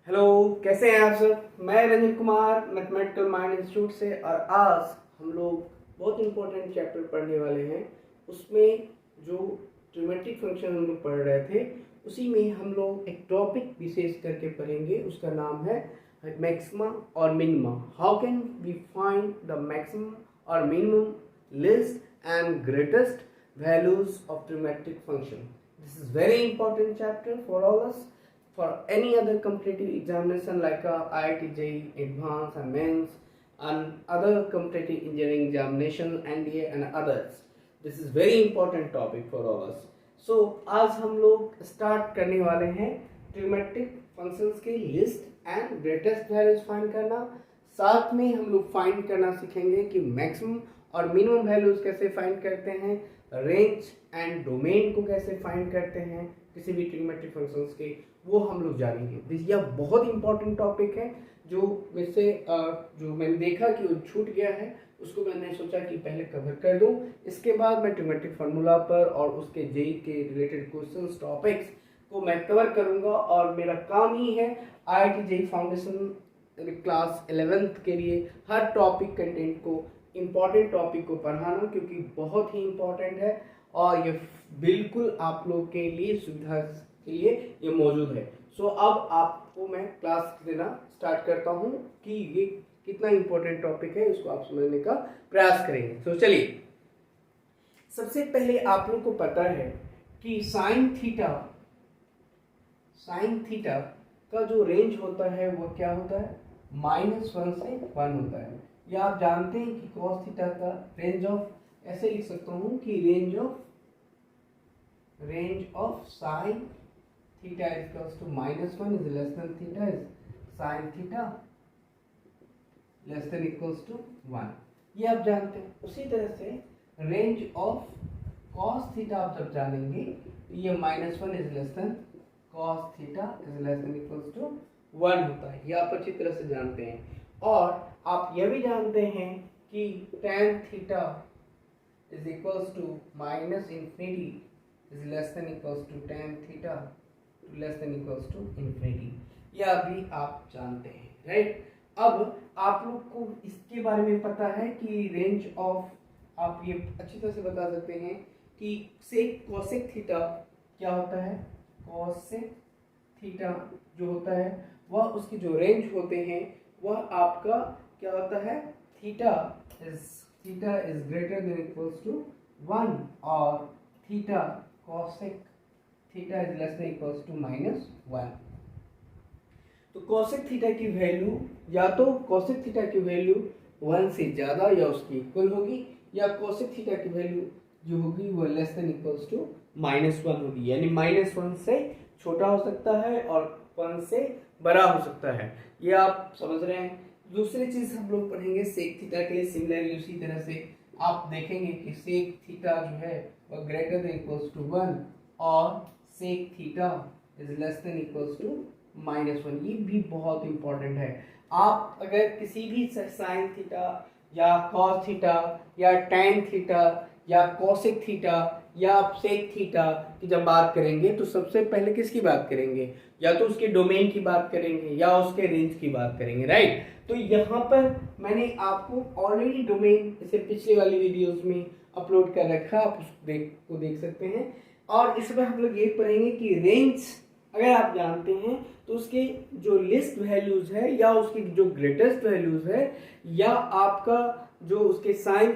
Hello, कैसे हैं आप सब। मैं Ranjan Kumar mathematical mind institute से, और आज हम लोग बहुत इंपॉर्टेंट चैप्टर पढ़ने वाले हैं। उसमें जो ट्रिमेट्रिक फंक्शन हम लोग पढ़ रहे थे, उसी में हम लोग एक टॉपिक विशेष करके पढ़ेंगे। उसका नाम है मैक्सिमा और minima. How can we find the maximum और minimum, least and greatest values of trigonometric function. This is very important chapter for all us. For any other competitive examination like IIT JEE Advanced and Mains and other competitive engineering examination, NDA and others, this is very important topic for all us. So आज हम लोग start करने वाले हैं trigonometric functions के list and greatest values find करना। साथ में हम लोग फाइंड करना सीखेंगे कि मैक्सिमम और मिनिमम वैल्यूज कैसे फाइंड करते हैं, रेंज एंड डोमेन को कैसे फाइंड करते हैं किसी भी ट्रिग्नोमेट्रिक फंक्शंस के, वो हम लोग जानेंगे। यह बहुत इंपॉर्टेंट टॉपिक है जो वैसे जो मैंने देखा कि वो छूट गया है, उसको मैंने सोचा कि पहले कवर कर दूं। इसके बाद मैं ट्रिग्नोमेट्रिक फार्मूला पर और उसके जेई के रिलेटेड क्वेश्चंस टॉपिक्स को मैं कवर करूंगा। और मेरा काम ही है IIT JEE foundation class 11th के लिए हर टॉपिक कंटेंट को, इम्पॉर्टेंट टॉपिक को पढ़ाना, क्योंकि बहुत ही इम्पॉर्टेंट है और ये बिल्कुल आप लोग के लिए सुविधा के लिए ये मौजूद है। सो अब आपको मैं क्लास देना स्टार्ट करता हूँ कि ये कितना इम्पोर्टेंट टॉपिक है, इसको आप समझने का प्रयास करेंगे। तो चलिए, सबसे पहले आप लोग को पता है कि साइन थीटा का जो रेंज होता है वो क्या होता है, -1 से 1 होता है। या आप जानते हैं कि cos थीटा का रेंज ऑफ, ऐसे लिख सकता हूँ कि range of sine theta equals to -1 is less than theta is sine theta less than equals to 1। ये आप जानते हैं। उसी तरह से रेंज ऑफ cos थीटा आप जब जानेंगे तो ये -1 is less than cos theta is less than equals to 1 होता है। ये आप अच्छी तरह से जानते हैं। और आप यह भी जानते हैं कि tan theta is equals to minus infinity is less than equals to tan theta less than equals to infinity. यह भी आप जानते हैं, राइट। अब आप लोग को इसके बारे में पता है कि रेंज ऑफ, आप ये अच्छी तरह से बता सकते हैं कि सेक कोसेक थीटा क्या होता है। कोसेक थीटा जो होता है वह, उसकी जो रेंज होते हैं वह आपका क्या होता है, theta is greater than equals to 1 और theta cosec theta is less than equals to -1। तो कोसेक थीटा की वैल्यू, या तो कोसेक थीटा की वैल्यू 1 से ज़्यादा या उसकी इक्वल होगी, या कोसेक थीटा की वैल्यू जो होगी वो लेस देन इक्वल्स टू -1 होगी। यानी -1 से छोटा हो सकता है और 1 से बड़ा हो सकता है। ये आप समझ रहे हैं। दूसरी चीज हम लोग पढ़ेंगे सेक थीटा के लिए। सिमिलरली उसी तरह से आप देखेंगे कि सेक थीटा जो है वह ग्रेटर देन इक्वल्स टू 1 और sec theta is less than equals to -1। ये भी बहुत इंपॉर्टेंट है। आप अगर किसी भी साइन थीटा या कॉस थीटा या टैन थीटा या कोसेक थीटा या सेक थीटा की जब बात करेंगे तो सबसे पहले किसकी बात करेंगे, या तो उसके डोमेन की बात करेंगे या उसके रेंज की बात करेंगे, राइट। तो यहाँ पर मैंने आपको ऑलरेडी डोमेन इसे पिछले वाली वीडियोस में अपलोड कर रखा, आप उसको देख सकते हैं। और इसमें हम लोग ये पढ़ेंगे कि रेंज अगर आप जानते हैं तो उसके जो लिस्ट वैल्यूज है या उसकी जो ग्रेटेस्ट वैल्यूज है, या आपका जो उसके साइन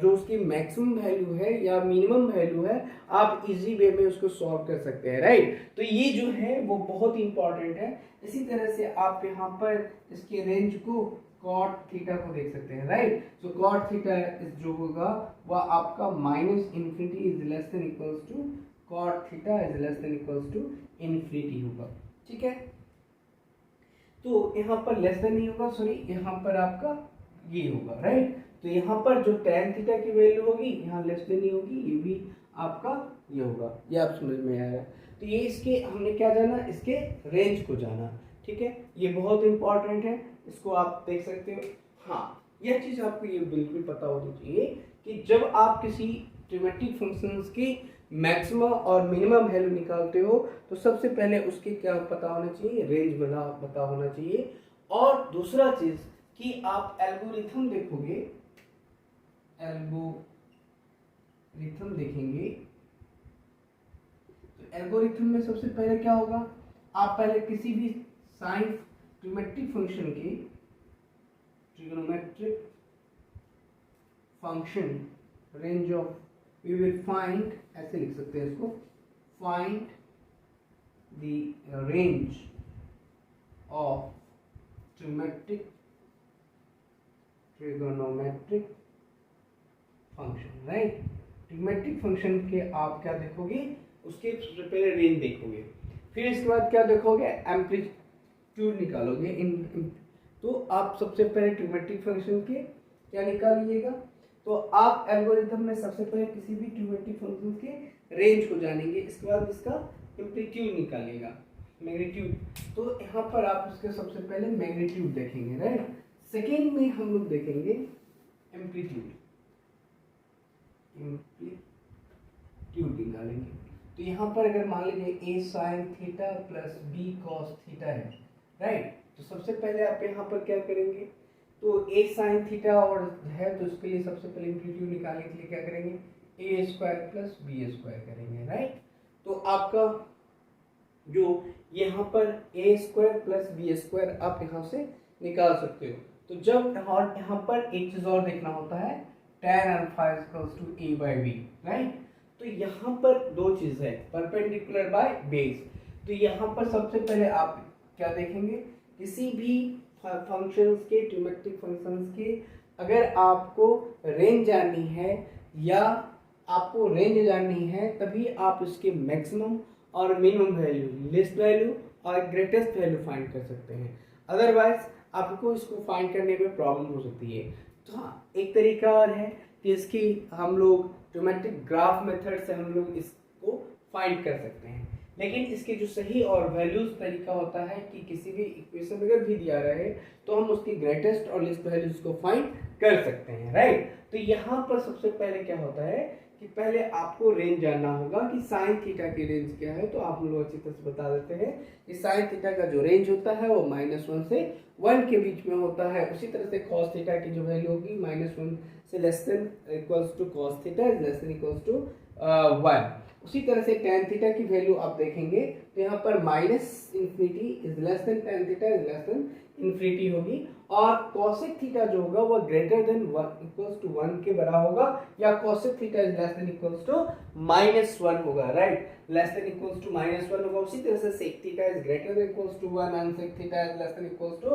जो उसकी मैक्सिमम वैल्यू है या मिनिमम वैल्यू है, आप इजी वे में उसको सॉल्व कर सकते हैं, राइट। तो ये जो है वो बहुत इंपॉर्टेंट है। इसी तरह से आप यहाँ पर इसके रेंज को कॉट थीटा को देख सकते हैं, राइट। सो कॉट थीटा जो होगा वह आपका -∞ is less than equals to cot theta is less than equals to infinity होगा, ठीक है। तो यहाँ पर लेस देन नहीं होगा, सॉरी, यहाँ पर आपका ये होगा, राइट। तो यहाँ पर जो tan थीटा की वैल्यू होगी यहाँ लेस देन नहीं होगी, ये भी आपका ये होगा। ये आप समझ में आया। तो ये इसके हमने क्या जाना, इसके रेंज को जाना, ठीक है। ये बहुत इंपॉर्टेंट है, इसको आप देख सकते हो। हाँ, यह चीज़ आपको ये बिल्कुल पता होनी चाहिए कि जब आप किसी ट्रिमेट्रिक फंक्शंस की मैक्सिमम और मिनिमम वैल्यू निकालते हो तो सबसे पहले उसके क्या पता होना चाहिए, रेंज पता होना चाहिए। और दूसरा चीज कि आप एल्गोरिथम देखोगे, एल्गोरिथम देखेंगे तो एल्गोरिथम में सबसे पहले क्या होगा, आप पहले किसी भी साइन ट्रिग्नोमेट्रिक फंक्शन की trigonometric function range of we will find, ऐसे लिख सकते हैं इसको, find the range of trigonometric function, right. Trigonometric function के आप क्या देखोगे, उसके सबसे पहले रेंज देखोगे, फिर इसके बाद क्या देखोगे, एम्पलीट्यूड निकालोगे। तो आप सबसे पहले ट्रिग्नोमेट्रिक फंक्शन के क्या निकालिएगा, तो आप एल्गोरिथम में सबसे पहले किसी भी ट्रिग्नोमेट्रिक फंक्शन के रेंज को जानेंगे, इसके बाद इसका एम्पलीट्यूड निकालिएगा, मैग्नीट्यूड। तो यहाँ पर आप इसके सबसे पहले मैग्नीट्यूड देखेंगे, राइट। सेकेंड में हम लोग देखेंगे एम्पलीट्यूड, एम्पलीट्यूड निकालेंगे। तो यहाँ पर अगर मान लीजिए a sin theta plus b cos theta है, राइट। तो सबसे पहले आप यहाँ पर क्या करेंगे, तो a sin थीटा और है तो उसके लिए सबसे पहले एम्पलीट्यूड निकालने के लिए क्या करेंगे, a square plus b square करेंगे, राइट। तो आपका जो यहाँ पर a square plus b square आप यहाँ से निकाल सकते हो। तो जब और यहाँ पर एक चीज और देखना होता है, tan alpha equals to a by b, right. तो यहाँ पर दो चीज है, परपेंडिकुलर बाय बेस। तो यहाँ पर सबसे पहले आप क्या देखेंगे, किसी भी फंक्शंस के, ट्रिग्नोमेट्रिक फंक्शंस के अगर आपको रेंज जाननी है या आपको रेंज जाननी है तभी आप उसके मैक्सिमम और मिनिमम वैल्यू, लिस्ट वैल्यू और ग्रेटेस्ट वैल्यू फाइंड कर सकते हैं। अदरवाइज आपको इसको फाइंड करने में प्रॉब्लम हो सकती है। तो हाँ, एक तरीका और है कि इसकी हम लोग ट्रिग्नोमेट्रिक ग्राफ मेथड से हम लोग इसको फाइंड कर सकते हैं, लेकिन इसके जो सही और वैल्यूज तरीका होता है कि किसी भी इक्वेशन अगर भी दिया रहे तो हम उसकी ग्रेटेस्ट और लिस्ट वैल्यूज को फाइंड कर सकते हैं, राइट। तो यहाँ पर सबसे पहले क्या होता है कि पहले आपको रेंज जानना होगा कि साइन थीटा की रेंज क्या है। तो आप लोग अच्छी तरह से बता देते हैं कि साइन थीटा का जो रेंज होता है वो -1 से 1 के बीच में होता है। उसी तरह से कॉस थीटा की जो वैल्यू होगी -1 से less than equals to cos theta is less than equals to 1। उसी तरह से tan थीटा की वैल्यू आप देखेंगे तो यहाँ पर -infinity is less then tan theta is less than infinity होगी, और cosec थीटा जो होगा वो ग्रेटर देन 1 इक्वल्स टू 1 के बराबर होगा, या cosec theta is less than equals to -1 होगा, right. Less than equals to -1 होगा। उसी तरह से sec theta is greater than equals to 1 and sec theta is less than equals to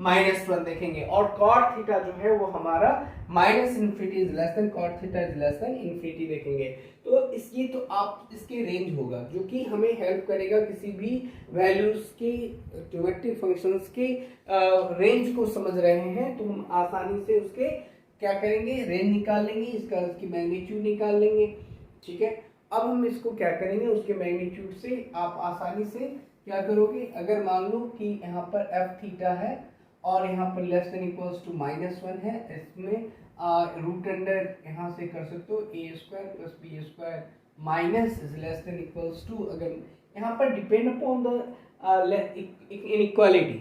-1 देखेंगे। और cot थीटा जो है वो हमारा -infinity is less than cot theta is less than infinity देखेंगे। तो इसकी तो आप इसके रेंज होगा जो कि हमें हेल्प करेगा किसी भी वैल्यूज की, ट्रिग्नोमेट्रिक फंक्शंस की रेंज को समझ रहे हैं तो हम आसानी से उसके क्या करेंगे, रेंज निकाल लेंगे, इसकी मैग्नीट्यूड निकाल लेंगे, ठीक है। अब हम इसको क्या करेंगे, उसके मैग्नीट्यूड से आप आसानी से क्या करोगे, अगर मान लो कि यहाँ पर एफ थीटा है और यहाँ पर लेस देन इक्वल्स टू -1 है, इसमें रूट अंडर यहाँ से कर सकते हो a square plus b square minus is less than equals to, अगर यहाँ पर depend upon the inequality,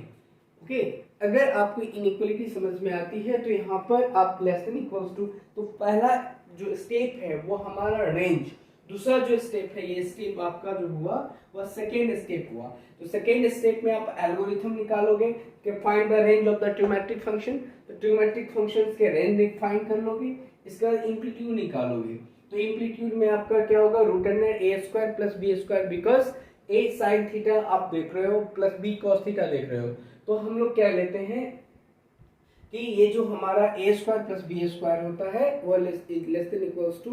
okay. अगर आपको इनइक्वालिटी समझ में आती है तो यहाँ पर आप लेस देन इक्वल्स टू, तो पहला जो स्टेप है वो हमारा रेंज, दूसरा जो स्टेप है ये स्टेप आपका जो हुआ वह सेकेंड स्टेप हुआ। तो सेकेंड स्टेप में आप एल्गोरिथम निकालोगे कि find the range of the trigonometric function. तो ट्रिग्नोमेट्रिक फंक्शंस के रेंज फाइंड कर लोगे, इसका एम्पलीट्यूड निकालोगे। तो एम्पलीट्यूड में आपका क्या होगा, root under a square plus b square, because a sin theta आप देख रहे हो प्लस b cos थीटा देख रहे हो। तो हम लोग क्या लेते हैं कि ये जो हमारा a square plus b square होता है वो लेस देन इक्वल्स टू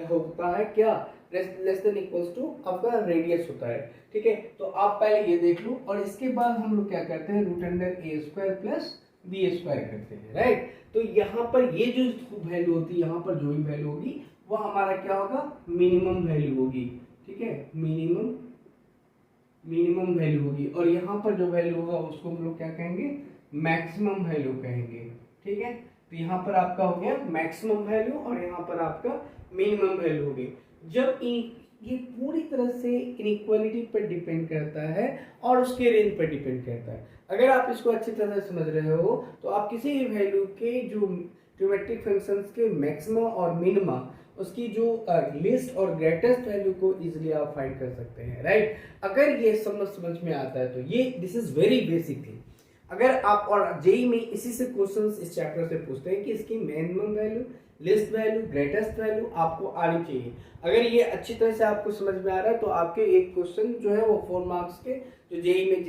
होता है क्या, लेस देन इक्वल्स टू आपका रेडियस होता है, ठीक है। तो आप पहले ये देख लो और इसके बाद हम लोग क्या करते हैं, root under a square plus b square करते हैं, राइट। तो यहाँ पर ये जो वैल्यू होती है, यहाँ पर जो भी वैल्यू होगी वो हमारा क्या होगा, मिनिमम वैल्यू होगी, ठीक है, मिनिमम वैल्यू होगी। और यहाँ पर जो वैल्यू होगा उसको हम लोग क्या कहेंगे, मैक्सिमम वैल्यू कहेंगे, ठीक है। तो यहाँ पर आपका हो गया मैक्सिमम वैल्यू और यहाँ पर आपका मिनिमम वैल्यू हो गई। जब ये पूरी तरह से इनइक्वालिटी पर डिपेंड करता है और उसके रेंज पर डिपेंड करता है। अगर आप इसको अच्छी तरह से समझ रहे हो तो आप किसी भी वैल्यू के जो ज्योमेट्रिक फंक्शंस के मैक्सिमम और मिनिमम उसकी जो लिस्ट और ग्रेटेस्ट वैल्यू को इजीली आप फाइंड कर सकते हैं, राइट। अगर ये समझ में आता है तो ये this is very basic thing. अगर आप और जेई में इसी से क्वेश्चंस इस चैप्टर से पूछते हैं कि इसकी minimum value, least value, greatest value आपको आनी चाहिए। अगर ये अच्छी तरह से आपको समझ में आ रहा है तो आपके एक क्वेश्चन जो है वो 4 मार्क्स के जो जेई में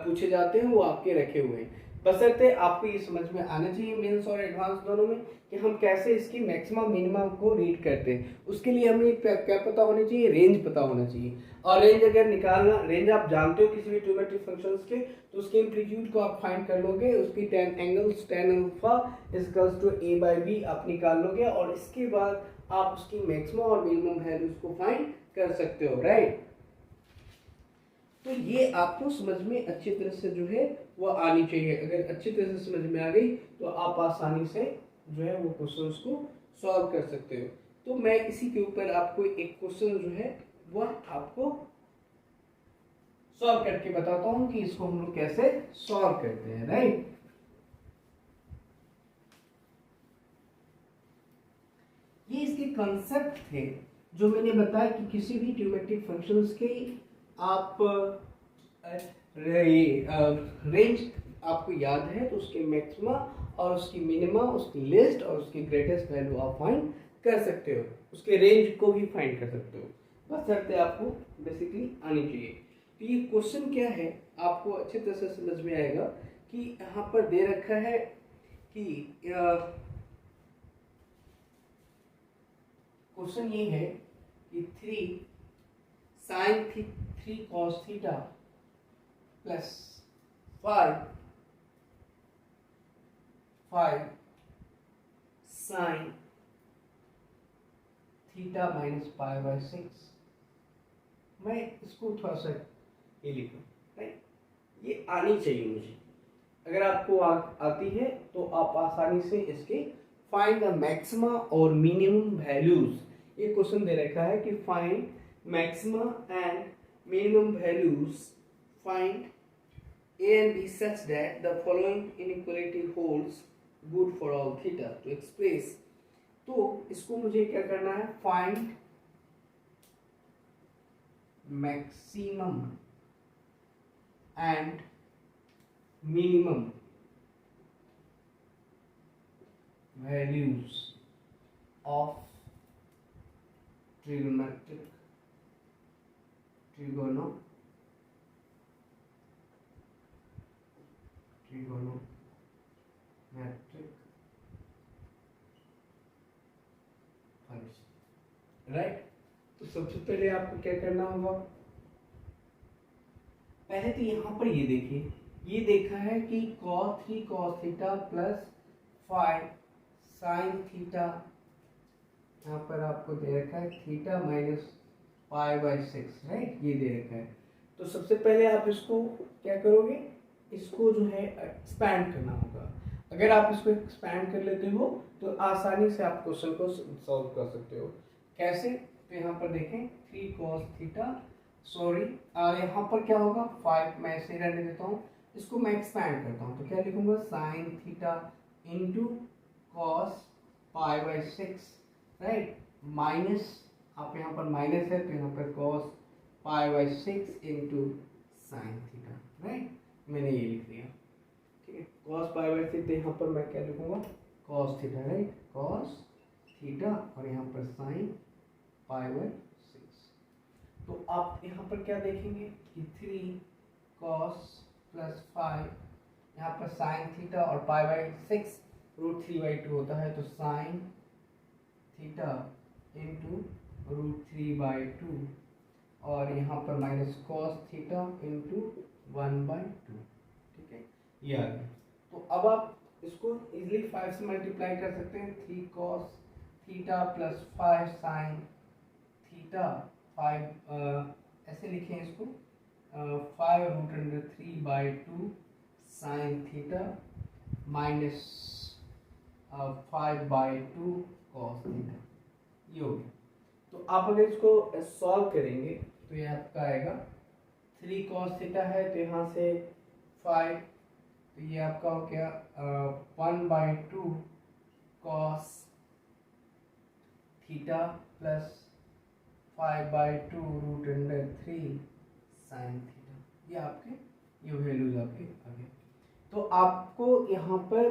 पूछे जाते हैं वो आपके रखे हुए हैं। बशर्ते आपको ये समझ में आना चाहिए मेंस और एडवांस दोनों में कि हम कैसे इसकी मैक्सिमम मिनिमम को रीड करते हैं। उसके लिए हमें क्या पता होना चाहिए, रेंज पता होना चाहिए। और रेंज अगर निकालना, रेंज आप जानते हो किसी भी ज्योमेट्रिक फंक्शंस के, तो उसके एम्पलीट्यूड को आप फाइंड कर लोगे, उसकी tan angles tan alpha equals to a by b आप निकाल लोगे और इसके बाद आप उसकी मैक्सिमम और मिनिमम वैल्यूज को फाइंड कर सकते हो, राइट। तो ये आपको समझ में अच्छी तरह से जो है वो आनी चाहिए। अगर अच्छी तरह से समझ में आ गई तो आप आसानी से जो है वो क्वेश्चंस को सॉल्व कर सकते हो। तो मैं इसी के ऊपर आपको एक क्वेश्चन जो है वो आपको सॉल्व करके बताता हूं कि इसको हम लोग कैसे सॉल्व करते हैं, राइट। ये इसके कंसेप्ट थे जो मैंने बताया कि किसी भी ज्योमेट्रिक फंक्शंस के आप रेंज आपको याद है तो उसके मैक्सिमा और उसकी मिनिमा, उसकी लिस्ट और उसकी ग्रेटेस्ट वैल्यू आप फाइंड कर सकते हो, उसके रेंज को भी फाइंड कर सकते हो। बस शर्तें आपको बेसिकली आनी चाहिए। तो ये क्वेश्चन क्या है आपको अच्छे तरह से समझ में आएगा कि यहाँ पर दे रखा है कि क्वेश्चन ये है कि 3 sin 3 cos theta plus 5 sin theta minus pi by 6। मैं इसको थोड़ा सा ये लिखूं, राइट। ये आनी चाहिए मुझे। अगर आपको आती है तो आप आसानी से इसके फाइंड द मैक्सिमा और मिनिमम वैल्यूज, ये क्वेश्चन दे रखा है कि find maxima and minimum values, find A and B such that the following inequality holds good for all theta to express। तो इसको मुझे क्या करना है, find maximum and minimum values of trigonometric function, right. तो सबसे पहले आपको क्या करना होगा, पहले तो यहां पर ये देखिए, ये देखा है कि cos 3 cos theta plus 5 sin theta, यहाँ पर आपको दे रखा है theta minus pi by 6, right, ये दे रखा है। तो सबसे पहले आप इसको क्या करोगे, इसको जो है एक्सपैंड करना होगा। अगर आप इसको एक्सपैंड कर लेते हो तो आसानी से आप क्वेश्चन को सॉल्व कर सकते हो। कैसे, तो यहाँ पर देखें 3 cos थीटा, सॉरी यहाँ पर क्या होगा 5, मैं ऐसे रहने देता हूँ, इसको मैं एक्सपैंड करता हूँ तो क्या लिखूंगा sin theta into cos pi by 6, right, minus, आप यहाँ पर माइनस है तो यहाँ पर cos pi by 6 into sine theta, right, मैंने ये लिख दिया, ठीक है। cos पाई बाई 6 यहाँ पर मैं क्या लिखूंगा cos theta, right, cos theta और यहाँ पर साइन पाई बाई 6। तो आप यहाँ पर क्या देखेंगे कि 3 cos प्लस 5, यहाँ पर साइन थीटा और पाई बाई 6 √3/2 होता है, तो साइन थीटा इंटू √3/2 और यहाँ पर माइनस कॉस थीटा इंटू 1/2, ठीक है, ये आ गया। तो अब आप इसको इजीली 5 से मल्टीप्लाई कर सकते हैं, 3 cos theta plus 5 sine theta, 5 ऐसे लिखें इसको 5√3/2 sign theta minus 5/2 cos theta, ये हो गया। तो आप अगर इसको सॉल्व करेंगे तो ये आपका आएगा 3 cos थीटा है, तो यहाँ से 5, तो ये आपका हो गया 1/2 cos theta plus 5/2 √3 sin theta. ये आपके ये वैल्यूज आपके आ गए। तो आपको यहाँ पर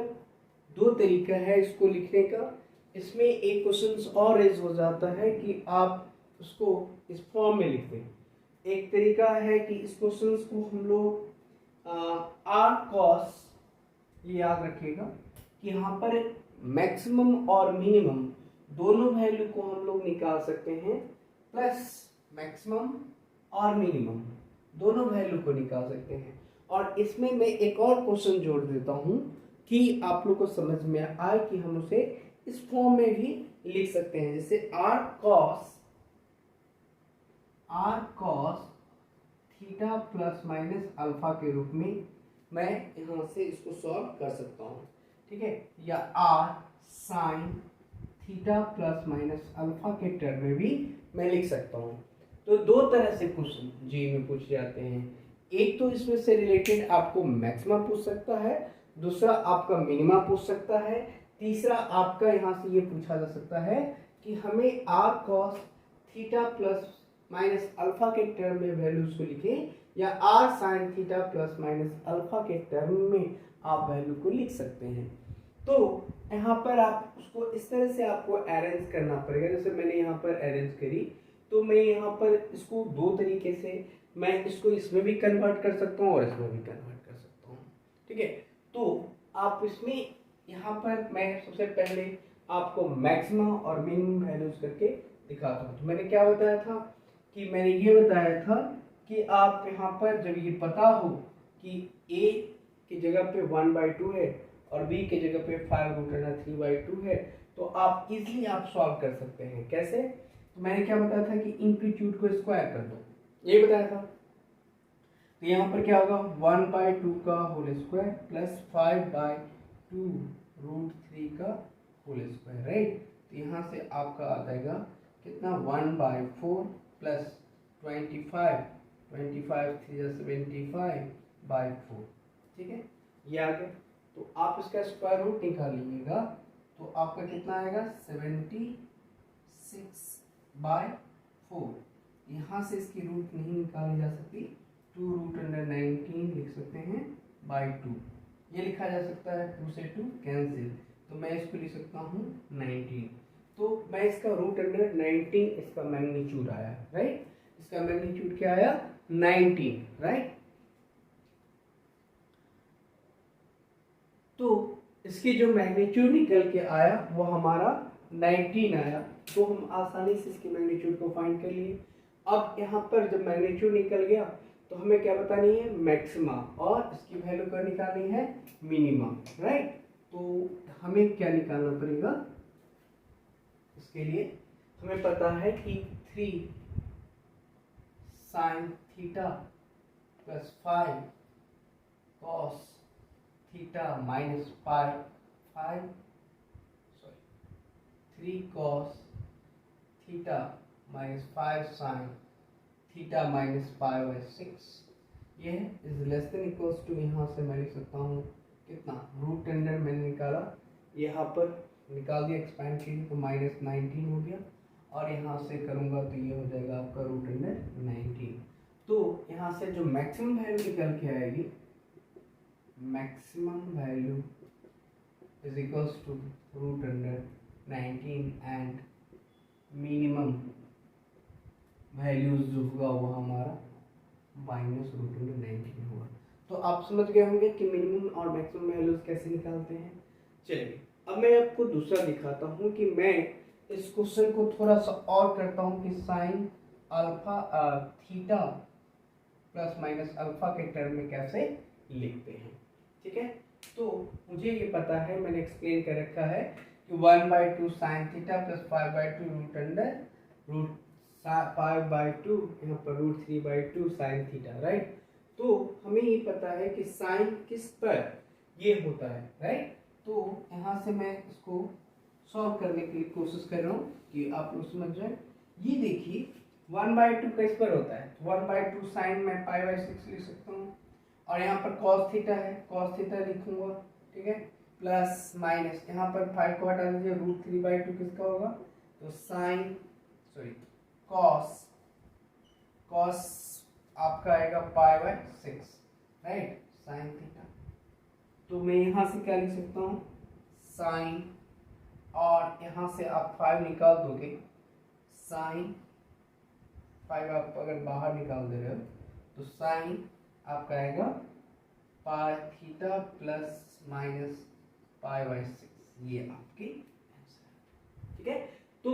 दो तरीका है इसको लिखने का। इसमें एक क्वेश्चन और रेज हो जाता है कि आप उसको इस फॉर्म में लिख दें। एक तरीका है कि इस क्वेश्चन को हम लोग आर कॉस, ये याद रखिएगा कि यहाँ पर मैक्सिमम और मिनिमम दोनों वैल्यू को हम लोग निकाल सकते हैं, प्लस मैक्सिमम और मिनिमम दोनों वैल्यू को निकाल सकते हैं। और इसमें मैं एक और क्वेश्चन जोड़ देता हूं कि आप लोग को समझ में आए कि हम उसे इस फॉर्म में भी लिख सकते हैं, जैसे R cos theta plus minus alpha के रूप में मैं यहां से इसको सॉल्व कर सकता हूं, ठीक है। या R sine theta plus minus alpha के टर्म में भी मैं लिख सकता हूं। तो दो तरह से क्वेश्चन जी में पूछे जाते हैं। एक तो इसमें से रिलेटेड आपको मैक्सिमा पूछ सकता है, दूसरा आपका मिनिमा पूछ सकता है, तीसरा आपका यहाँ से ये पूछा जा सकता है कि हमें R cos theta plus minus alpha के टर्म में वैल्यूज को लिखें, या R sine theta plus minus alpha के टर्म में आप वैल्यू को लिख सकते हैं। तो यहाँ पर आप उसको इस तरह से आपको अरेंज करना पड़ेगा। जैसे मैंने यहाँ पर अरेंज करी, तो मैं यहाँ पर इसको दो तरीके से मैं इसको इसमें भी कन्वर्ट कर सकता हूँ और इसमें भी कन्वर्ट कर सकता हूँ, ठीक है। तो आप इसमें यहाँ पर मैं सबसे पहले आपको मैक्सिमम और मिनिमम वैल्यूज करके दिखाता हूँ। तो मैंने क्या बताया था कि मैंने ये बताया था कि आप यहाँ पर जब ये पता हो कि a की जगह पे 1/2 है और b की जगह पे 5√3/2 है, तो आप इजीली आप सॉल्व कर सकते हैं। कैसे? तो मैंने क्या बताया था कि एम्पलीट्यूड को स्क्वायर कर दो, ये बताया था। तो यहाँ पर क्या होगा 1/2 का होल स्क्वायर प्लस 5/2 √3 का होल स्क्वायर, राइट। तो यहाँ से आपका आ जाएगा कितना 1/4 प्लस 25 3 75/4, ठीक है, ये आ गया। तो आप इसका स्क्वायर रूट निकाल लीजिएगा, तो आपका कितना आएगा 76/4। यहाँ से इसकी रूट नहीं निकाली जा सकती, 2√19 लिख सकते हैं /2, ये लिखा जा सकता है। 2 से 2 कैंसिल, तो मैं इसको लिख सकता हूँ 19। तो मैं इसका √19 इसका मैग्नीट्यूड आया, राइट। इसका मैग्नीट्यूड क्या आया 19, राइट। तो इसकी जो मैग्नीट्यूड निकल के आया वो हमारा 19 आया, तो हम आसानी से इसकी मैग्नीट्यूड को फाइंड कर लिए। अब यहाँ पर जब मैग्नीट्यूड निकल गया तो हमें क्या बतानी है मैक्सिमा, और इसकी वैल्यू क्या निकालनी है मिनिमा, राइट। तो हमें क्या निकालना पड़ेगा, इसके लिए हमें पता है कि 3 sin theta plus 5 cos theta minus 3 cos theta minus 5 sin theta minus 5/6, ये is less than equals to, यहाँ से मैं लिख सकता हूँ कितना रूट अंडर मैंने निकाला, यहाँ पर निकाल दिया एक्सपैंड कीजिए तो -19 हो गया, और यहाँ से करूँगा तो ये हो जाएगा आपका √19। तो यहाँ से जो मैक्सिमम वैल्यू निकल के आएगी, maximum value is equals to √19 and minimum values जो होगा वो हमारा -√19 होगा। तो आप समझ गए होंगे कि मिनिमम और मैक्सिमम वैल्यूज कैसे निकालते हैं। चलिए अब मैं आपको दूसरा दिखाता हूँ कि मैं इस क्वेश्चन को थोड़ा सा और करता हूँ कि sine alpha theta plus minus alpha के टर्म में कैसे लिखते हैं, ठीक है। तो मुझे ये पता है, मैंने एक्सप्लेन कर रखा है कि 1/2 साइन थीटा प्लस 5/2 5/2 यहाँ पर √3/2 साइन थीटा, राइट। तो हमें ये पता है कि साइन किस पर ये होता है, राइट। तो यहाँ से मैं इसको सॉल्व करने की कोशिश कर रहा हूँ कि आप लोग समझ जाए। ये देखिए 1/2 किस पर होता है, 1/2 साइन मैं π/6 लिख सकता हूँ, और यहाँ पर cos थीटा है, cos थीटा लिखूंगा, ठीक है, प्लस माइनस यहाँ पर 5 को हटा दीजिए, √3/2 किसका होगा, तो cos आपका आएगा π/6, राइट, साइन थीटा। तो मैं यहाँ से क्या लिख सकता हूँ, साइन, और यहाँ से आप 5 निकाल दोगे, साइन 5 आप अगर बाहर निकाल दे रहे हो तो साइन आपका आएगा पाई थीटा प्लस माइनस π/6, ये आपकी आंसर, ठीक है। तो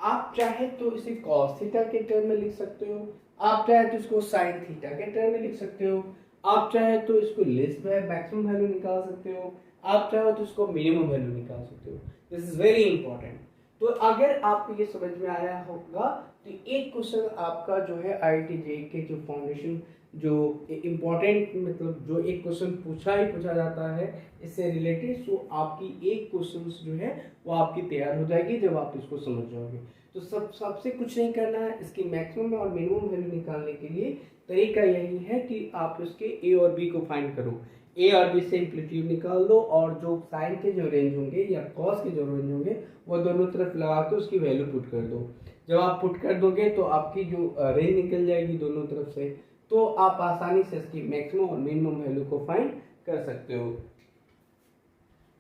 आप चाहे तो इसे cos थीटा के टर्म में लिख सकते हो, आप चाहे तो इसको sin थीटा के टर्म में लिख सकते हो, आप चाहे तो इसको लिस्ट में मैक्सिमम वैल्यू निकाल सकते हो, आप चाहे तो इसको मिनिमम वैल्यू निकाल सकते हो। This is very important. तो अगर आपको ये समझ में आया होगा तो एक क्वेश्चन आपका जो है IIT JEE के जो फाउंडेशन जो इम्पोर्टेंट, मतलब जो एक क्वेश्चन पूछा जाता है इससे रिलेटेड, सो आपकी एक क्वेश्चन जो है वो आपकी तैयार हो जाएगी जब आप इसको समझ जाओगे। तो सबसे कुछ नहीं करना है, इसकी मैक्सिमम और मिनिमम वैल्यू निकालने के लिए तरीका यही है कि आप इसके ए और बी को फाइंड करो, ए और बी से एम्पलीट्यूड निकाल दो, और जो साइन के जो रेंज होंगे या कॉस के जो रेंज होंगे वो दोनों तरफ लगा के उसकी वैल्यू पुट कर दो। जब आप पुट कर दोगे तो आपकी जो रेंज निकल जाएगी दोनों तरफ से, तो आप आसानी से इसकी मैक्सिमम और मिनिमम वैल्यू को फाइंड कर सकते हो।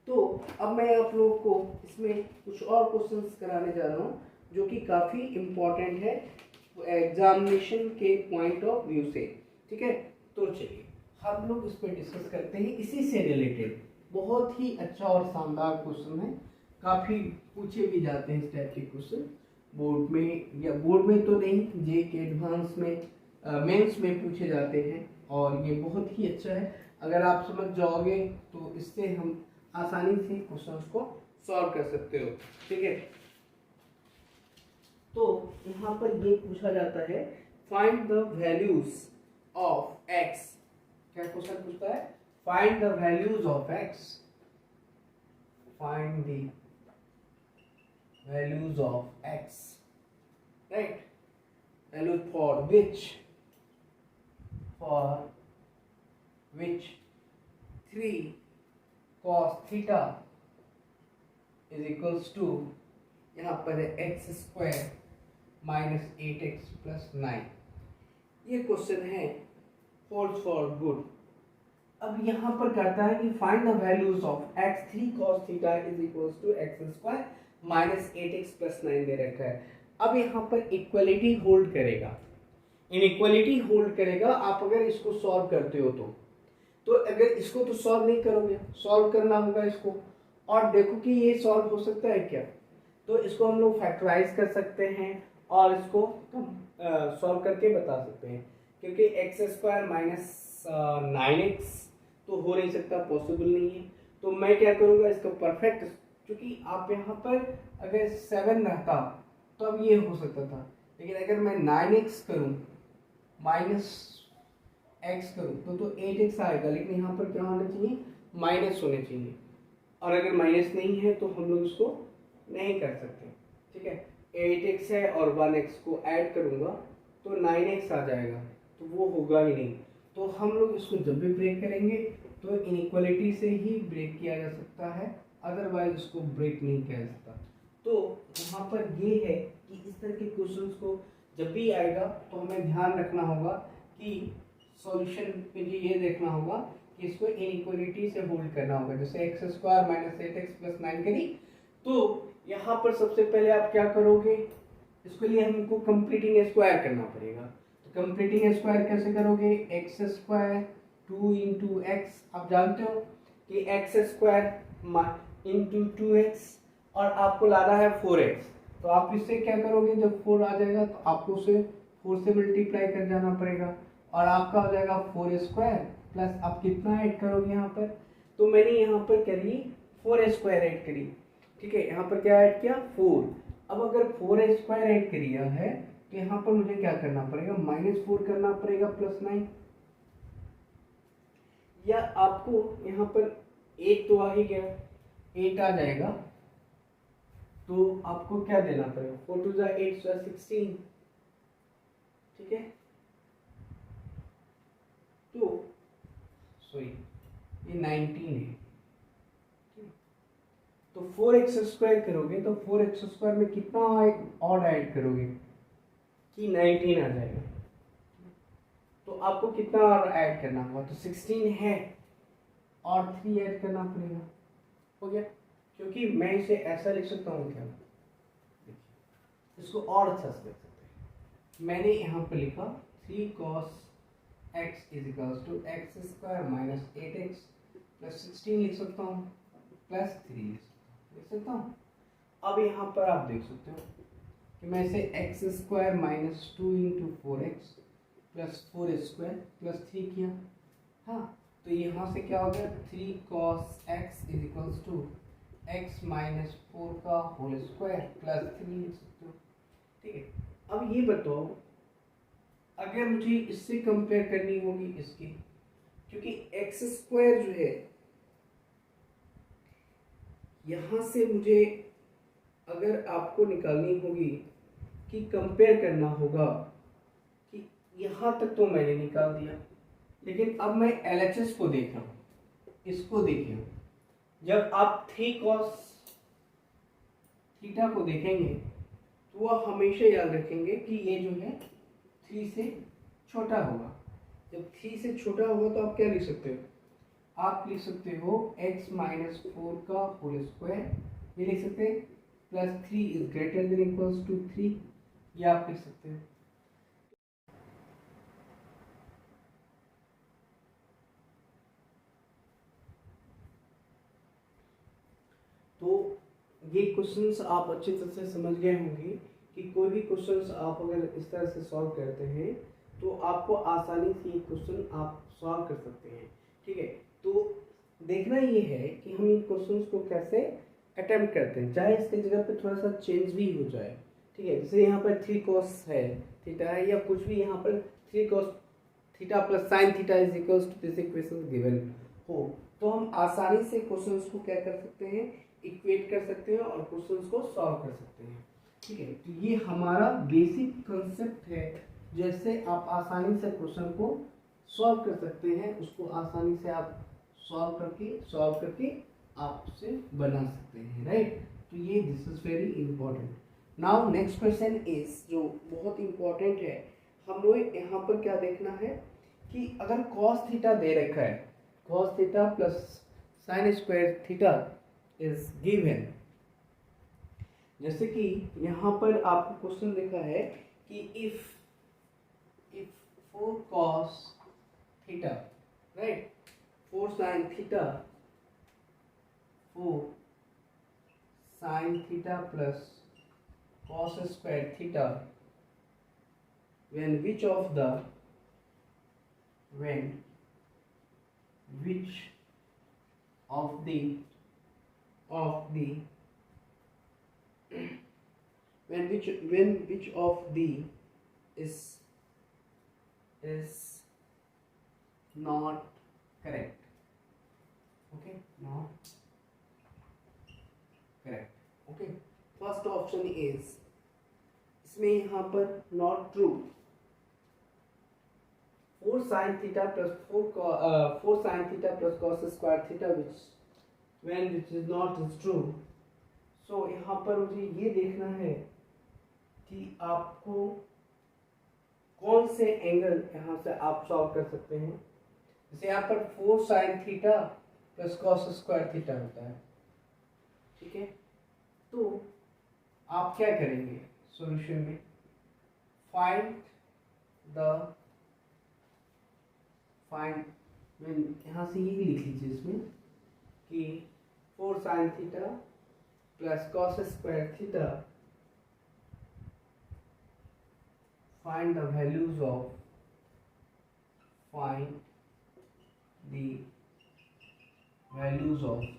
तो अब मैं आप लोगों को इसमें कुछ और क्वेश्चंस कराने जा रहा हूँ जो कि काफ़ी इम्पोर्टेंट है एग्जामिनेशन के पॉइंट ऑफ व्यू से, ठीक है। तो चलिए हम लोग इस पर डिस्कस करते हैं, इसी से रिलेटेड बहुत ही अच्छा और शानदार क्वेश्चन है, काफ़ी पूछे भी जाते हैं इस टाइप के क्वेश्चन बोर्ड में, या बोर्ड में तो नहीं, जे के एडवांस में मेंस में पूछे जाते हैं, और ये बहुत ही अच्छा है। अगर आप समझ जाओगे तो इससे हम आसानी से क्वेश्चंस को सॉल्व कर सकते हो, ठीक है। तो यहाँ पर ये पूछा जाता है find the values of x, क्या क्वेश्चन पूछता है, find the values of x, find the values of x, right, value for which 3 cos theta is equals to, यहाँ पर है x² माइनस 8x प्लस 9। ये क्वेश्चन है होल्ड्स फॉर गुड। अब यहाँ पर कहता है कि find the values of x 3 cos theta is equals to x² minus 8x plus 9 दे रखा है। अब यहाँ पर इक्वलिटी होल्ड करेगा, इनइक्वलिटी होल्ड करेगा। आप अगर इसको सॉल्व करते हो तो अगर इसको तो सॉल्व नहीं करोगे, सॉल्व करना होगा इसको, और देखो कि ये सॉल्व हो सकता है क्या, तो इसको हम लोग फैक्टराइज कर सकते हैं और इसको सॉल्व करके बता सकते हैं, क्योंकि x² माइनस 9x तो हो नहीं सकता, पॉसिबल नहीं है। तो मैं क्या करूँगा, इसको परफेक्ट, क्योंकि आप यहाँ पर अगर 7 रहता तो अब ये हो सकता था, लेकिन अगर मैं 9x करूँ माइनस x करूँ तो 8x आएगा, लेकिन यहाँ पर क्या होना चाहिए, माइनस होने चाहिए, और अगर माइनस नहीं है तो हम लोग इसको नहीं कर सकते, ठीक है। 8x है और 1x को ऐड करूँगा तो 9x आ जाएगा, तो वो होगा ही नहीं। तो हम लोग इसको जब भी ब्रेक करेंगे तो इनइक्वालिटी से ही ब्रेक किया जा सकता है, अदरवाइज इसको ब्रेक नहीं किया जा सकता। तो यहाँ पर ये है कि इस तरह के क्वेश्चंस को जब भी आएगा तो हमें ध्यान रखना होगा कि सॉल्यूशन पे ये देखना होगा कि इसको इनइक्वालिटी से होल्ड करना होगा। जैसे x² माइनस 8x प्लस 9 करी, तो यहाँ पर सबसे पहले आप क्या करोगे, इसके लिए हमको कंप्लीटिंग स्क्वायर करना पड़ेगा। तो कंप्लीटिंग स्क्वायर कैसे करोगे, x² 2 इंटू एक्स, आप जानते हो कि x² इंटू 2x, और आपको लाना है 4x, तो आप इससे क्या करोगे, जब 4 आ जाएगा तो आपको उसे 4 से मल्टीप्लाई कर जाना पड़ेगा, और आपका हो जाएगा 4² प्लस आप कितना ऐड करोगे यहाँ पर, तो मैंने यहाँ पर करी 4² ऐड करी, ठीक है। यहाँ पर क्या ऐड किया, 4। अब अगर 4² ऐड किया है तो यहाँ पर मुझे क्या करना पड़ेगा, -4 करना पड़ेगा प्लस 9, या आपको यहाँ पर 8 तो आ ही गया, 8 आ जाएगा, तो आपको क्या देना पड़ेगा, 4 टू ज़ा 8 ज़ा 16, ठीक है। तो सॉरी ये 19 है, तो 4x स्क्वायर करोगे तो 4x स्क्वायर में कितना और ऐड करोगे कि 19 आ जाएगा। तो आपको कितना और ऐड करना होगा, तो 16 है और 3 ऐड करना पड़ेगा, हो गया। क्योंकि मैं इसे ऐसा लिख सकता हूँ क्या, इसको और अच्छा से लिख सकते हैं। मैंने यहाँ पर लिखा 3 cos x is equals to x square minus 8x plus 16 लिख सकता हूँ प्लस 3 लिख सकता हूँ। अब यहाँ पर आप देख सकते हो कि मैं इसे x square minus 2 into 4x plus 4 square plus 3 किया। हाँ, तो यहाँ से क्या हो गया, 3 cos x is equals to x minus 4 का होल स्क्वायर प्लस 3 लिख सकते हो, ठीक है। अब ये बताओ, अगर मुझे इससे कंपेयर करनी होगी इसकी, क्योंकि एक्स स्क्वायर जो है यहाँ से मुझे अगर आपको निकालनी होगी कि कंपेयर करना होगा, कि यहाँ तक तो मैंने निकाल दिया, लेकिन अब मैं LHS को देख रहा हूँ। इसको देखिए, जब आप 3 cos थीटा को देखेंगे तो वह हमेशा याद रखेंगे कि ये जो है 3 से छोटा होगा। जब 3 से छोटा होगा तो आप क्या लिख सकते हो, आप लिख सकते हो x माइनस 4 का होल स्क्वायर, ये लिख सकते हैं, plus 3 is greater than equals to 3, ये आप लिख सकते हो। तो ये क्वेश्चंस आप अच्छी तरह से समझ गए होंगे कि कोई भी क्वेश्चंस आप अगर इस तरह से सॉल्व करते हैं तो आपको आसानी से ये क्वेश्चन आप सॉल्व कर सकते हैं, ठीक है। तो देखना ये है कि हम इन क्वेश्चंस को कैसे अटेम्प्ट करते हैं, चाहे इसके जगह पे थोड़ा सा चेंज भी हो जाए, ठीक है। जैसे यहाँ पर 3 cos है थीटा है, या कुछ भी यहाँ पर 3 cos theta plus sine theta is equals to this equation given हो, तो हम आसानी से क्वेश्चंस को क्या कर सकते हैं, इक्वेट कर सकते हैं और क्वेश्चंस को सॉल्व कर सकते हैं, ठीक है। तो ये हमारा बेसिक कंसेप्ट है, जैसे आप आसानी से क्वेश्चन को सॉल्व कर सकते हैं, उसको आसानी से आप सॉल्व करके आप उसे बना सकते हैं, राइट। तो ये this is very important. Now next question is, जो बहुत इंपॉर्टेंट है, हम लोग यहाँ पर क्या देखना है कि अगर cos थीटा दे रखा है, cos theta plus sign square theta is given, जैसे कि यहाँ पर आपको क्वेश्चन लिखा है कि if 4 cos theta, right, 4 sin theta, 4 sin theta plus cos square theta, when which of the when which of the when which of the is not correct, okay, not correct, okay। First option is, इसमें यहाँ पर not true, 4 sin theta plus 4 sin theta plus cos square theta which is not is true। सो यहाँ पर मुझे ये देखना है कि आपको कौन से एंगल यहाँ से आप सॉल्व कर सकते हैं। जैसे यहाँ पर 4 sin theta plus cos square theta होता है, ठीक है। तो आप क्या करेंगे सॉल्यूशन में, फाइंड यहाँ से ये लिख लीजिए इसमें कि 4 sin theta plus cos square theta, find the values of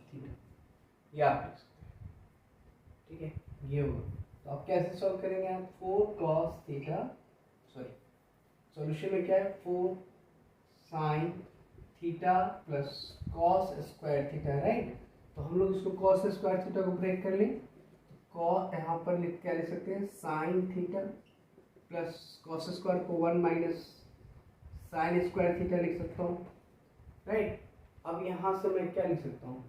theta, ये आप लिख सकते हैं, ठीक है। ये होगा, तो आप कैसे सॉल्व करेंगे, आप 4 cos थीटा, सॉरी सॉल्यूशन में क्या है, 4 sin theta plus cos square theta, right. तो हम लोग इसको cos स्क्वायर थीटा को ब्रेक कर लें, यहाँ पर क्या लिख सकते हैं, sign theta plus cos square को 1 माइनस साइन स्क्वायर थीटा लिख सकता हूँ, राइट। अब यहाँ से मैं क्या लिख सकता हूँ,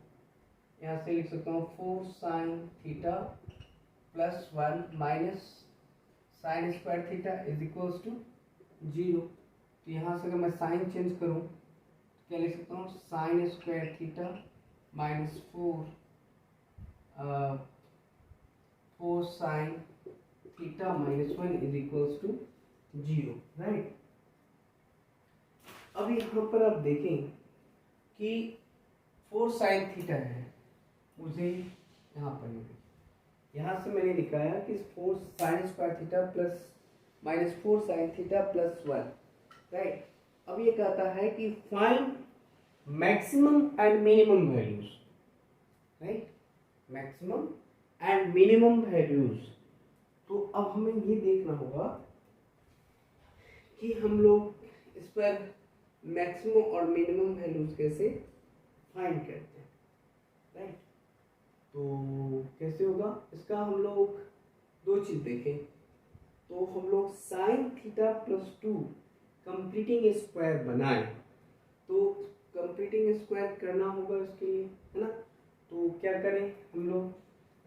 यहाँ से लिख सकता हूँ 4 sine theta plus 1 minus sine square theta is equals to 0। तो यहाँ से अगर मैं साइन चेंज करूँ तो क्या लिख सकता हूँ, sine square theta minus 4 sine theta minus 1 is equals to 0, right. अब यहाँ पर आप देखें कि 4 साइन थीटा है, मुझे यहाँ पर यहाँ से मैंने लिखाया कि 4 sign square theta plus minus 4 sine theta plus 1, right. अब ये कहता है कि find maximum and minimum values, right, maximum and minimum values. तो अब हमें ये देखना होगा कि हम लोग इस पर मैक्सिमम और मिनिमम वैल्यूज कैसे फाइंड करते हैं, राइट। तो कैसे होगा इसका, हम लोग दो चीज देखें। तो हम लोग sign theta plus 2 completing square बनाए, तो कंप्लीटिंग स्क्वायर करना होगा इसके लिए, है ना। तो क्या करें हम लोग,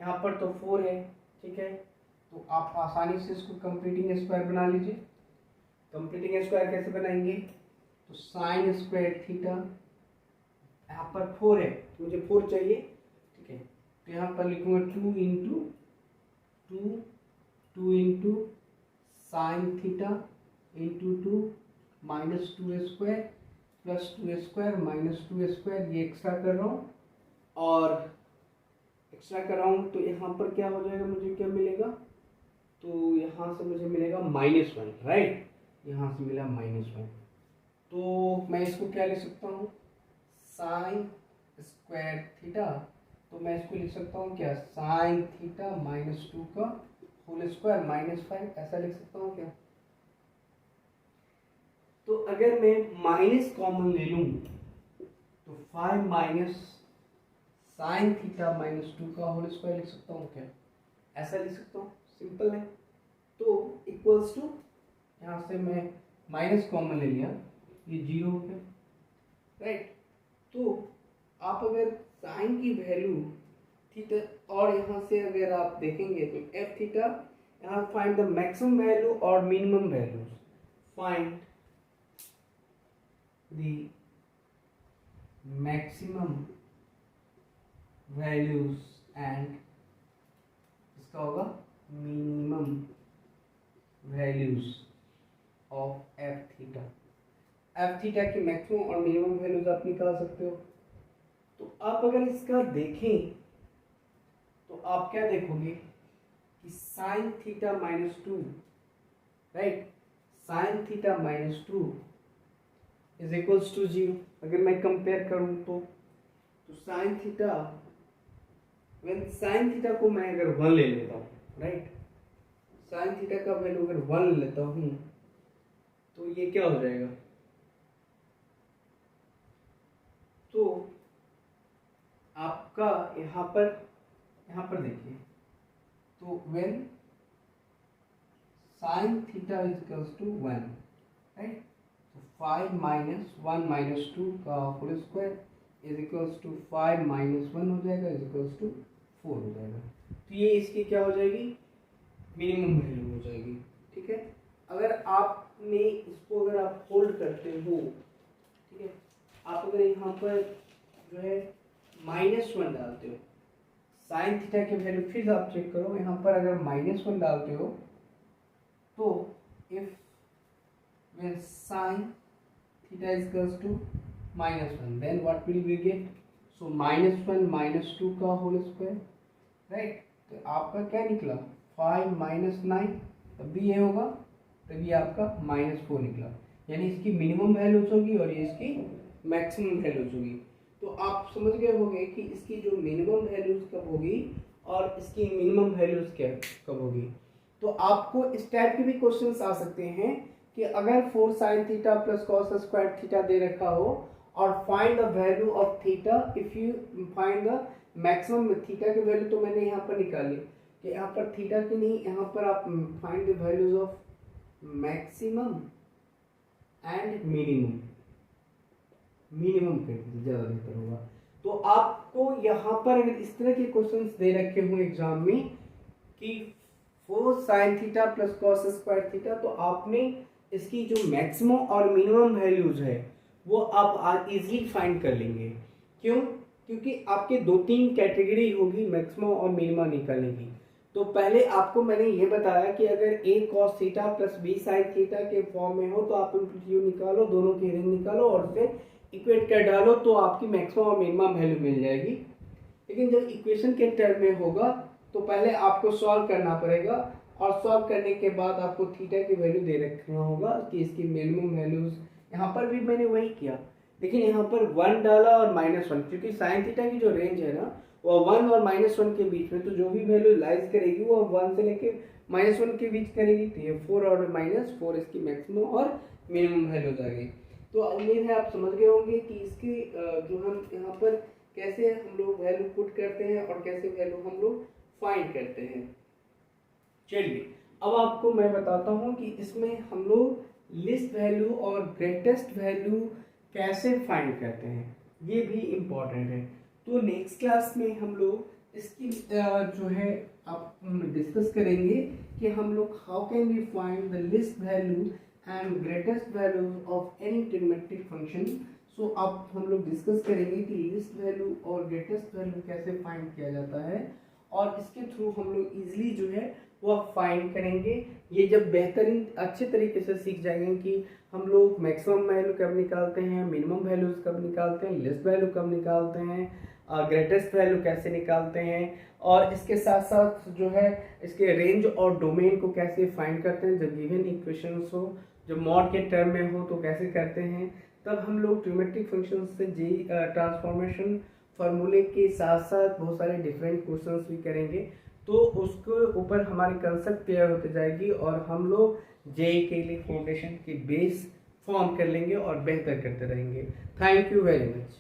यहाँ पर तो 4 है, ठीक है, तो आप आसानी से इसको कंप्लीटिंग स्क्वायर बना लीजिए। कंप्लीटिंग स्क्वायर कैसे बनाएंगे, तो साइन स्क्वायर थीटा, यहाँ पर 4 है तो मुझे 4 चाहिए, ठीक है, तो यहाँ पर लिखूंगा 2 into sine theta into 2 minus 2 square plus 2 square minus 2 square, ये एक्स्ट्रा कर रहा हूँ और एक्स्ट्रा कर रहा हूँ। तो यहाँ पर क्या हो जाएगा, मुझे क्या मिलेगा, तो यहाँ से मुझे मिलेगा -1, राइट, यहाँ से मिला -1। तो मैं इसको क्या लिख सकता हूँ, साइन स्क्वायर थीटा, तो मैं इसको लिख सकता हूँ क्या, साइन थीटा -2 का होल स्क्वायर -5, ऐसा लिख सकता हूँ क्या। तो अगर मैं माइनस कॉमन ले लूँ तो 5 माइनस साइन थीटा -2 का होल स्क्वायर लिख सकता हूँ क्या, ऐसा लिख सकता हूँ, सिंपल है। तो इक्वल्स टू, यहाँ से मैं माइनस कॉमन ले लिया, ये 0 हो गया, राइट। तो आप अगर साइन की वैल्यू थीटा, और यहाँ से अगर आप देखेंगे तो एफ थीटा, यहाँ फाइंड द मैक्सिमम वैल्यू और minimum values, find the maximum values and इसका होगा minimum values of F theta. F theta की मैक्सिमम और मिनिमम वैल्यूज आप निकाल सकते हो। तो आप अगर इसका देखें तो आप क्या देखोगे कि sine theta -2, right, sine theta -2 is equals to 0। अगर मैं कंपेयर करूं तो sine theta, when sine theta को मैं अगर 1 ले लेता हूं, राइट, साइन थीटा का वैल्यू अगर 1 लेता हूं तो ये क्या हो जाएगा, तो आपका यहाँ पर देखिए, तो when sine theta is equals to 1, right, तो 5 माइनस 1 माइनस 2 का whole square is equals to 5 minus 1 हो जाएगा, इज इक्वल्स टू 4 हो जाएगा। तो ये इसकी क्या हो जाएगी, मिनिमम वैल्यू हो जाएगी, ठीक है। अगर आपने इसको अगर आप होल्ड करते हो, ठीक है, आप अगर यहाँ पर जो है -1 डालते हो, साइन थीटा की वैल्यू फिर आप चेक करो, यहाँ पर अगर -1 डालते हो तो if when sin theta is equals to -1 then what will we get, so -1 -2 का होल स्क्वायर, राइट। तो आपका क्या निकला, 5 माइनस 9, तब भी ये होगा, तभी आपका -4 निकला, यानी इसकी मिनिमम वैल्यूज होगी और ये इसकी मैक्सिमम वैल्यूज होगी। तो आप समझ गए होंगे कि इसकी जो मिनिमम वैल्यूज कब होगी और इसकी मिनिमम वैल्यूज क्या कब होगी। तो आपको इस टाइप के भी क्वेश्चंस आ सकते हैं कि अगर 4 sine theta plus cos square theta दे रखा हो और find the value of theta, if you find the maximum theta की वैल्यू, तो मैंने यहाँ पर निकाली, कि यहाँ पर थीटा की नहीं, यहाँ पर आप find the values of maximum and minimum, minimum कर दीजिए ज़्यादा बेहतर होगा। तो आपको यहाँ पर अगर इस तरह के क्वेश्चंस दे रखे हों एग्जाम में कि 4 sin theta plus cos square theta, तो आपने इसकी जो मैक्सिमम और मिनिमम वैल्यूज है वो आप इजीली फाइंड कर लेंगे। क्यों? क्योंकि आपके 2-3 कैटेगरी होगी मैक्सिमम और मिनिमम निकालने की। तो पहले आपको मैंने ये बताया कि अगर a cos theta plus b sin theta के फॉर्म में हो तो आप एम्पलीट्यूड निकालो, दोनों की रेंज निकालो और उसे इक्वेट कर डालो तो आपकी मैक्सिमम और मिनिमम वैल्यू मिल जाएगी। लेकिन जब इक्वेशन के टर्म में होगा तो पहले आपको सॉल्व करना पड़ेगा और सॉल्व करने के बाद आपको थीटा की वैल्यू दे रखना होगा कि इसकी मिनिमम वैल्यूज, यहाँ पर भी मैंने वही किया, लेकिन यहाँ पर 1 डाला और -1, क्योंकि साइन थीटा की जो रेंज है ना वो 1 और -1 के बीच में, तो जो भी वैल्यू लाइज करेगी वो 1 से लेके -1 के बीच करेगी। तो ये 4 और -4 इसकी मैक्सिमम और मिनिमम वैल्यूज आ गई। तो उम्मीद है आप समझ गए होंगे कि इसकी जो हम यहाँ पर कैसे हम लोग वैल्यू पुट करते हैं और कैसे वैल्यू हम लोग फाइंड करते हैं। चलिए अब आपको मैं बताता हूँ कि इसमें हम लोग लिस्ट वैल्यू और ग्रेटेस्ट वैल्यू कैसे फाइंड करते हैं, ये भी इम्पोर्टेंट है। तो नेक्स्ट क्लास में हम लोग इसकी जो है आप डिस्कस करेंगे कि हम लोग how can we find the least value and greatest value of any trigonometric function. So अब हम लोग डिस्कस करेंगे कि लिस्ट वैल्यू और ग्रेटेस्ट वैल्यू कैसे फाइंड किया जाता है और इसके थ्रू हम लोग इजीली जो है वो फाइंड करेंगे। ये जब बेहतरीन अच्छे तरीके से सीख जाएंगे कि हम लोग मैक्सिमम वैल्यू कब निकालते हैं, मिनिमम वैल्यूज कब निकालते हैं, लिस्ट वैल्यू कब निकालते हैं, ग्रेटेस्ट वैल्यू कैसे निकालते हैं, और इसके साथ साथ जो है इसके रेंज और डोमेन को कैसे फाइंड करते हैं। जब गिवन इक्वेशंस हो, जब मॉड के टर्म में हो तो कैसे करते हैं। तब हम लोग ट्रिग्नोमेट्रिक फंक्शन से ट्रांसफॉर्मेशन फार्मूले के साथ साथ बहुत सारे डिफरेंट क्वेश्चंस भी करेंगे, तो उसके ऊपर हमारी कंसेप्ट क्लियर होते जाएगी और हम लोग जेईई के लिए फाउंडेशन की बेस फॉर्म कर लेंगे और बेहतर करते रहेंगे। Thank you very much.